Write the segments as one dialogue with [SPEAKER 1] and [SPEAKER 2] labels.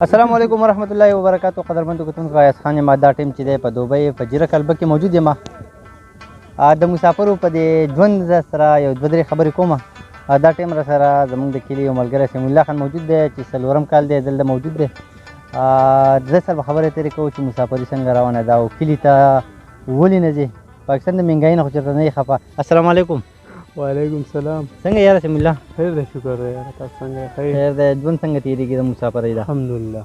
[SPEAKER 1] السلام علیکم ورحمۃ اللہ وبرکاتہ. قدرمنو کتونکو ایاز خان یم. دا ټیم چې دی په دوبۍ په جیره کلبه کې موجود یم. د مسافرو په دې ژوند سره یو دوه درې خبرې کوم. دا ټیم را سره زموږ د کلي یو ملګری سمیع الله خان موجود دی چې څلورم کال دی دلته موجود دی. د سره به خبرې تېرې کوو چې مسافري څنګه روانه ده او کلي ته ولې نه ځې. پاکستان د مهنګایي نه خو چېرته نه یې خفه. السلام علیکم.
[SPEAKER 2] وعلیکم السلام.
[SPEAKER 1] څنګه یاره سمیع الله؟
[SPEAKER 2] خیر دی، شکر دی یاره. تاسو څنګه؟
[SPEAKER 1] خیر دی. ژوند څنګه تېرېږي د مسافرۍ ده؟
[SPEAKER 2] الحمدلله،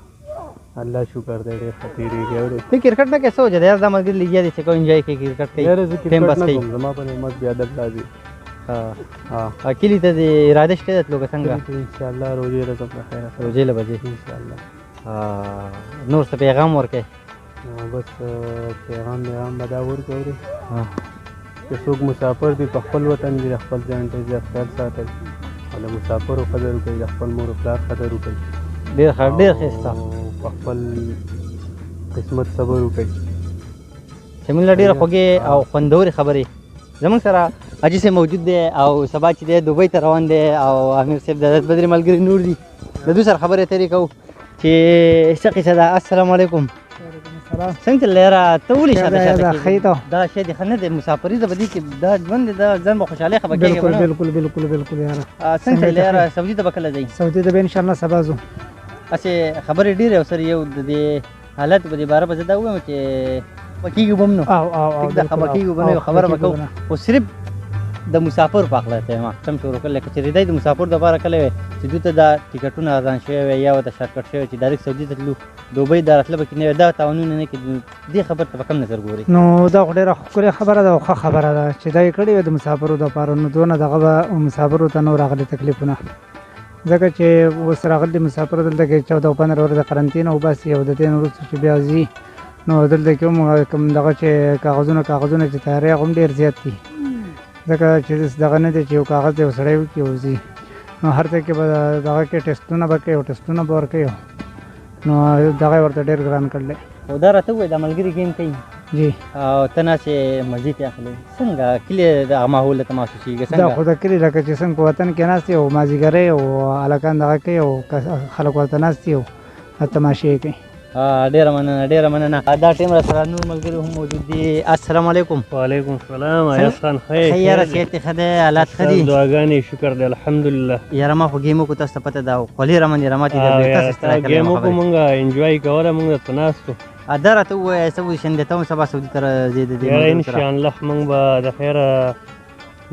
[SPEAKER 2] الله شکر دی، ډېر ښه تېرېږي.
[SPEAKER 1] ته کرکټ نه کوې؟ څه وجه ده یار؟ دا ملګري لګیا دي چې کوم انجوای کوي، کرکټ کوي،
[SPEAKER 2] یاره زه
[SPEAKER 1] ټایم پاس
[SPEAKER 2] کرکټ نه
[SPEAKER 1] کوي.
[SPEAKER 2] کوم، زما په نعمت بیا دلته دي.
[SPEAKER 1] کلي ته د اراده شته د تلو که څنګه؟
[SPEAKER 2] انشاءالله روژې له زه په خیره
[SPEAKER 1] روژې له به ځې
[SPEAKER 2] انشاءالله.
[SPEAKER 1] نور څه پیغام ورکوې؟
[SPEAKER 2] بس پیغام به دا ورکوو چې څوک مسافر دي په خپل وطن کې د خپل ځان ته زیات خیال ساتئ او د مسافرو قدر وکړئ، د خپل مور و پلار قدر وکړئ.
[SPEAKER 1] ډېر ښه، ډېر ښایسته.
[SPEAKER 2] په خپل قسمت صبر وکړئ.
[SPEAKER 1] سمیع الله ډېرې خوږې او خوندورې خبرې. زموږ سره حاجي صاحب موجود دی او سبا چې دی دوبۍ ته روان دی او امیر صاحب د دوه درې ملګري نور دي. د دوی سره خبرې اترې کوو چې څه قصه ده. السلام علیکم. څنګه تللی یاره؟ ته ولې شاته شاته کېږې؟ دا شی دې ښه نه دی. مسافري ده په دې کې دا ژوند دی، دا ځان به خوشحالۍ خبر کېږي.
[SPEAKER 3] بالکل بالکل بالکل یاره.
[SPEAKER 1] څنګه تللی یاره؟ سعودي ته به کله ځئ؟
[SPEAKER 3] سعودي ته به انشاءالله سبا ځو.
[SPEAKER 1] هسې خبرې ډېرې او سره یو د دې حالت په دې باره به زه دا ووایم چې خفه کېږو به هم نو ټیک ده، خفه کېږو به نه، یو خبره به کوو خو صرف د مسافر په هکله ته ما سم شروع کړل. لکه چې دی د مسافر دپاره کله وی چې دوی ته دا ټکټونه ارزان شوی وی یا ورته شارټکټ شوی چې ډایرکټ سعودي ته تلو، دوبۍ دا راتله به کې نه وي، دا تاوانونه نه کېدو. دې خبر ته په کوم نظر ګورې؟
[SPEAKER 3] نو دا خو ډېره ښکلې خبره ده او ښه خبره ده چې دا یې کړې وي د مسافرو دپاره. نو دونه دغه به مسافرو ته نو راغلي تکلیفونه، ځکه چې اوس راغلي مسافر دلته کې 14 او 15 ورځې قرنطین وباسي او د دې نه وروسته چې بیا ځي نو دلته کې هم کوم دغه چې کاغذونه چې تیاری هغه هم ډېر زیات دي، ځکه چې دغه نه دی چې یو کاغذ دی یو سړی وکړي او ځي. نو هر ځای کې به دغه کې ټسټونه به کوي او ټسټونه به ورکوي، نو دغه یې ورته ډېر ګران کړلی.
[SPEAKER 1] او دا راته ووایه دا ملګري ګیم کوي
[SPEAKER 3] جی
[SPEAKER 1] او ته ناستې مزې پرې اخلې، څنګه کلي دغه ماحول ته محسوسېږي؟
[SPEAKER 3] دا خو د کلي لکه چې څنګه په وطن کې ناست او مازدیګرۍ او هلکان دغه کوي او خلک ورته ناست او تماشې کوي.
[SPEAKER 1] ډېره مننه، ډېره مننه. دا ټیم را سره نور ملګري هم موجود دي. السلام علیکم.
[SPEAKER 2] وعلیکم السلام. ایاز خان خیر؟
[SPEAKER 1] ښه یاره، صحت دې ښه دی؟ حالات ښه دي؟
[SPEAKER 2] دعاګانې شکر دی الحمدلله.
[SPEAKER 1] یاره ما خو ګیم وکړو، تاسو ته پته ده خولې رامنې راماتې ده بېرته ستړی کړی
[SPEAKER 2] ګیم وکړو، مونږ انجوای کوله، مونږ درته ناست وو.
[SPEAKER 1] دا راته ووایه څه پوزیشن دی؟ ته هم سبا سعودي ته ځې د دې
[SPEAKER 2] یاره انشاءالله مونږ به د خیره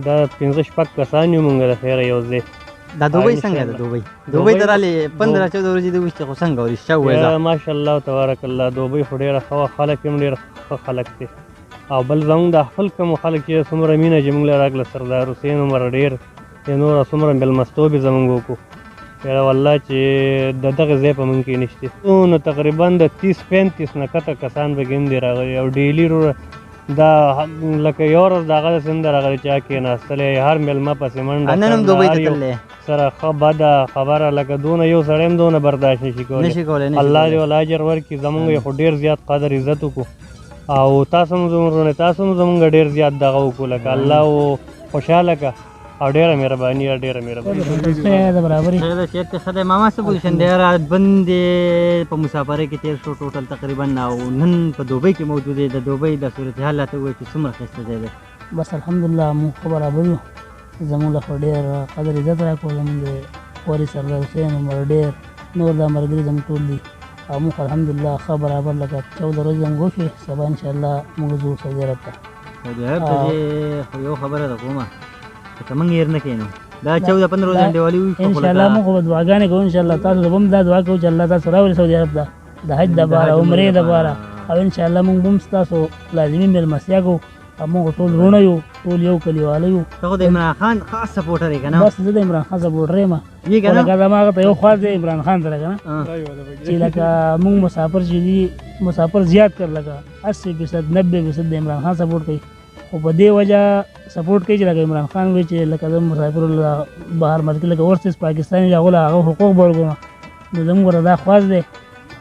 [SPEAKER 2] دا 15-16 کسان یو مونږ د خیره یو ځای.
[SPEAKER 1] دا دوبۍ څنګه ده؟ دوبۍ ته رالې 15-14 ورځې دې وشتې خو څنګه ورشته ووایه؟
[SPEAKER 2] ماشاءالله تبارک الله. دوبۍ خو ډېره ښه وه، خلک هم ډېر ښه خلک دي او بل زموږ د خپل کوم خلک چې څومره مینه چې مونږ له راکړه سردار حسین عمر ډېر چې نوره څومره مېلمستوب یې زموږ وکړو. یاره والله چې د دغه ځای په مونږ کې نشته. نو تقریبا د 30-35 نه کته کسان به ګیم دی راغلي او ډیلي دا لکه یو ورځ د هغه داسې نه ده راغلی چا کېناستلی، هر مېلمه پسې منډه
[SPEAKER 1] نن هم دوبۍ ته تللی
[SPEAKER 2] سره ښه بده خبره لکه دونه یو سړی هم دونه برداشت نشي کولی. الله دې ول اجر ورکړي. زمونږ یې خو ډېر زیات قدر عزت وکړو او تاسو هم زمونږ ډېر زیات دغه وکړو لکه الله و خوشحاله که او ډېره مهرباني ډېره مهرباني. صحت ښه دی ماما؟ څه پوزیشن دی یاره؟
[SPEAKER 1] ژوند دې په مسافرۍ کې تېر شو ټوټل تقریبا او نن په دوبۍ کې موجود دی. د دوبۍ د صورتحال راته ووایه چې څومره ښایسته ځای دی؟
[SPEAKER 4] بس الحمدلله موږ ښه برابر یو، زموږ له خو ډېر قدر عزت راکړو. زموږ د واري سردار حسین عمر ډېر نور دا ملګري زموږ ټول دي او موږ الحمدلله ښه برابر لکه 14 ورځې زموږ وشوې، سبا انشاءالله موږ ځو سعودي عرب ته.
[SPEAKER 1] سعودي عرب ته ځې؟ خو یو خبره ده کومه که موږ هېر نه کړو دا 14-15 ورځې انډیوالي وي
[SPEAKER 4] انشاءالله موږ خو به دعاګانې کوو. انشاءالله تاسو ته به هم دا دعا کوو چې الله تاسو راولي سعودي عرب ته د حج دپاره عمرې دپاره او انشاءالله موږ هم ستاسو لازمي مېلمستیا کوو او موږ ټول وروڼه یو، ټول یو کلیواله یو.
[SPEAKER 1] ته خو د عمران خان خاص سپورټر یې که نه؟
[SPEAKER 4] بس زه د عمران خان سپورټر یم، لکه زما هغه ته یو خواست دی عمران خان سره که نه چې لکه موږ مسافر چې دي مسافر زیات کړ لکه 80%-90% د عمران خان سپورټ کوي خو په دې وجه سپورټ کوي چې لکه عمران خان وایي چې لکه زه مسافرو له بهر ملک لکه ورسز پاکستاني هغو له هغه حقوق به ورکوم. نو زموږ ورته دا خواست دی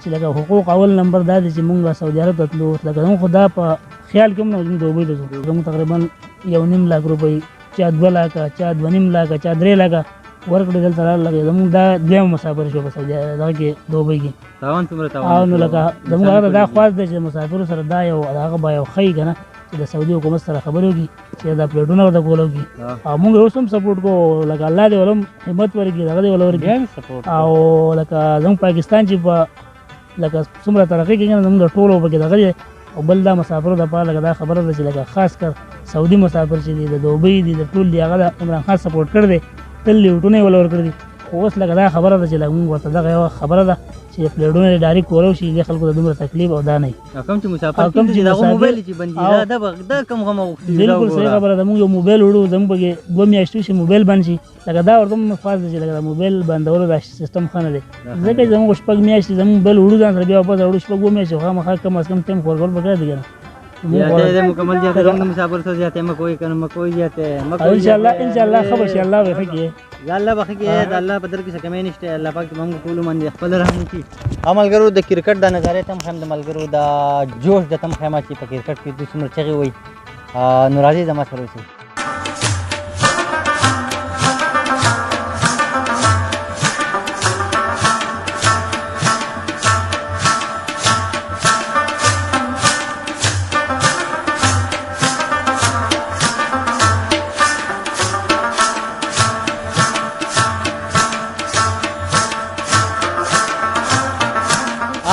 [SPEAKER 4] چې لکه حقوق اول نمبر دا دی چې مونږ سعودي عرب ته تلو. لکه زموږ خو دا په خیال کې هم نه زموږ دوبۍ ته ځو. زموږ تقریبا 1.5 لاک روپۍ، چا 2 لاکه، چا 2.5 لاکه، چا 3 لاکه ورکړې دلته راغلل زموږ دا دویم مسافر شو په سعودي دغه کې دوبۍ کې
[SPEAKER 1] تاوان څومره
[SPEAKER 4] او
[SPEAKER 1] تاوان
[SPEAKER 4] نو لکه زموږ هغه دا خواست دی چې د مسافرو سره دا یو هغه به یو ښیي که نه چې د سعودي حکومت سره خبرې وکړي چې دا پلیټونه ورته کول وکړي او موږ اوس هم سپورټ کوو لکه الله دې ولهم همت ورکړي دغه دې ول ورکړي او لکه زموږ پاکستان چې په لکه څومره ترقي کوي نه زموږ د ټولو پکې دغه دی او بل دا مسافرو دپاره لکه دا خبره ده چې لکه خاص کر سعودي مسافر چې دي د دوبۍ دي د ټول دي هغه د عمران خان سپورټ کړی دی تل لیوټونه یې ول ورکړي دي خو اوس لکه دا خبره ده چې لکه موږ ورته دغه یوه خبره ده چې پلیټونه یې ډایرکټ کولو شي دې خلکو ته دومره تکلیف او دا نه وي
[SPEAKER 1] کوم چې مسافر کېږي دغه موبایل چې بندي دا کوم غم غوښتي
[SPEAKER 4] بالکل صحیح خبره ده موږ یو موبایل وړو زموږ پکې 2 میاشتې شي موبایل بند شي لکه دا ورته موږ خاص دی چې لکه د موبایل بندولو دا سیستم ښه نه دی ځکه چې زموږ شپږ میاشتې زموږ موبایل وړو ځان سره بیا واپس راوړو شپږ 2 میاشتې خامخا کم از کم ټایم ورکول پکار دی که نه
[SPEAKER 1] یا مکمل زیاته زموږ مسافر څه زیاته مکوئ که نه مکوئ زیاته مکوئ
[SPEAKER 4] انشاءالله ښه به شي الله به ښه کړي
[SPEAKER 1] یا الله به ښه کړي د الله په در کې څه کمی نشته الله پاک موږ ټولو باندې خپل رحم وکړي ملګرو د کرکټ د نظارې ته هم خیم د ملګرو د جوش د تم خیمه چې په کرکټ کې دوی څومره چغې وایي نو راځئ زما سره اوسئ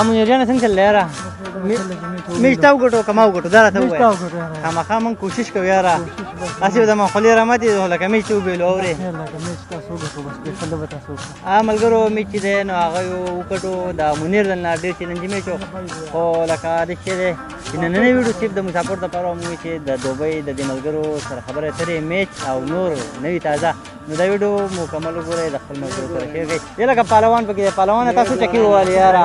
[SPEAKER 1] منیریانه څنګه چل یاره میچ ته وګټو که ما وګټو دا راته ووایه خامخا موږ کوشش کوو یاره هسې به زما خولې راماتې لکه میچ ته وبهلو اورې ملګرو میچ چې دی نو هغه وکټو د منیر د نه ډېر چیلنجي میچ و خو لکه د څه دی چې نننۍ ویډیو صرف د مسافر دپاره وموږ چې د دوبۍ د دې ملګرو سره خبرې اترې میچ او نور نوي تازه نو دا ویډیو مکمل وګورئ د خپل ملګرو سره شیر کړئ یا لکه پهلوان پکې دی پهلوانه تاسو چکې ووالې یاره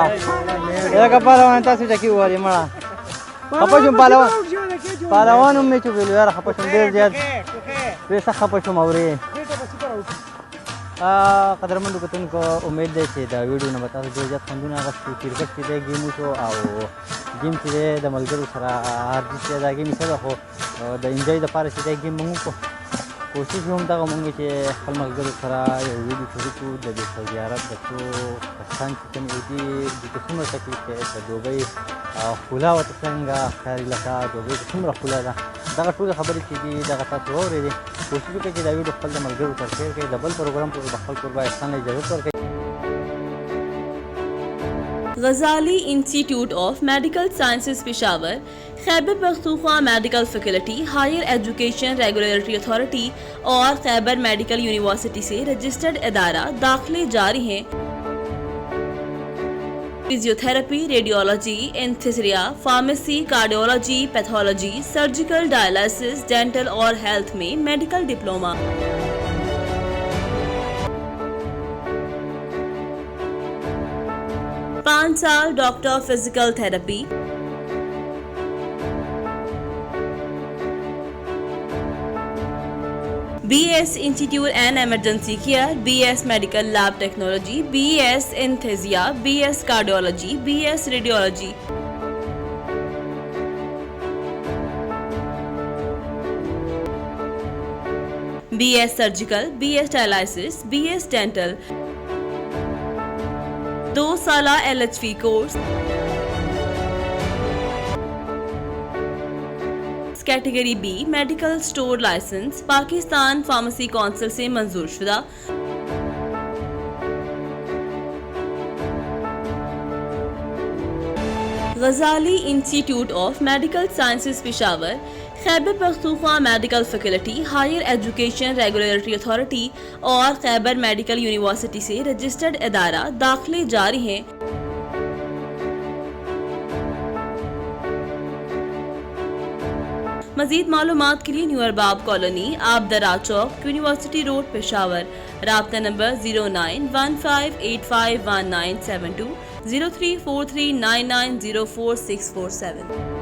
[SPEAKER 1] لکه پهلوان تاسو چکې ووالې مړه خفه شوم پهلوان هم میچ وبهلو یاره خفه شوم ډېر زیات ډېر سخت خفه شوم اورې قدرمندو کتونکو امید دی چې دا ویډیو نه به تاسو ډېر زیات خوندونه اخیستي کرکټ چې دی ګیم وشو او ګیم چې دی د ملګرو سره هر چیز چې دا ګیم څه ده خو د انجوی دپاره چې دی ګیم موږ وکړو کوشش به هم دغه مونږ چې خپل ملګرو سره یو ویډیو شروع کړو د دې سعودي عرب د څو کسان چې کوم دي دوی ته څومره تکلیف دی د دوبۍ ښکلا ورته څنګه ښکاري لکه دوبۍ کې څومره ښکلا ده دغه ټولې خبرې چې دي دغه تاسو واورېدې کوشش وکړئ چې دا ویډیو خپل د ملګرو سره شیر کړئ د بل پروګرام پورې به خپل کوربه احسان له اجازت ورکړئ
[SPEAKER 5] Ghazali Institute of Medical Sciences Peshawar, Khyber Pakhtunkhwa medical faculty, higher education regulatory authority और Khyber medical university से registered इदारा दाखिले जारी हैं। Physiotherapy, radiology, anaesthesia, pharmacy, cardiology, pathology, surgical, dialysis, dental और health में medical diploma. 5 साल doctor physical therapy, BS institute and emergency care, BS medical lab technology, BS anaesthesia, BS cardiology, BS radiology, BS surgical, BS dialysis, BS dental, 2 साला LHV course, category B medical store licence Pakistan pharmacy council से मंजूर शुदा। Ghazali institute of medical sciences Peshawar, Khyber Pakhtunkhwa medical faculty, higher education regulatory authority और Khyber medical university से registered इदारा दाखिले जारी हैं। मज़ीद मालूमात के लिए new Arbab colony, Abdara Chowk, university road, Peshawar. राब्ता नंबर 0915851972, 034399044647।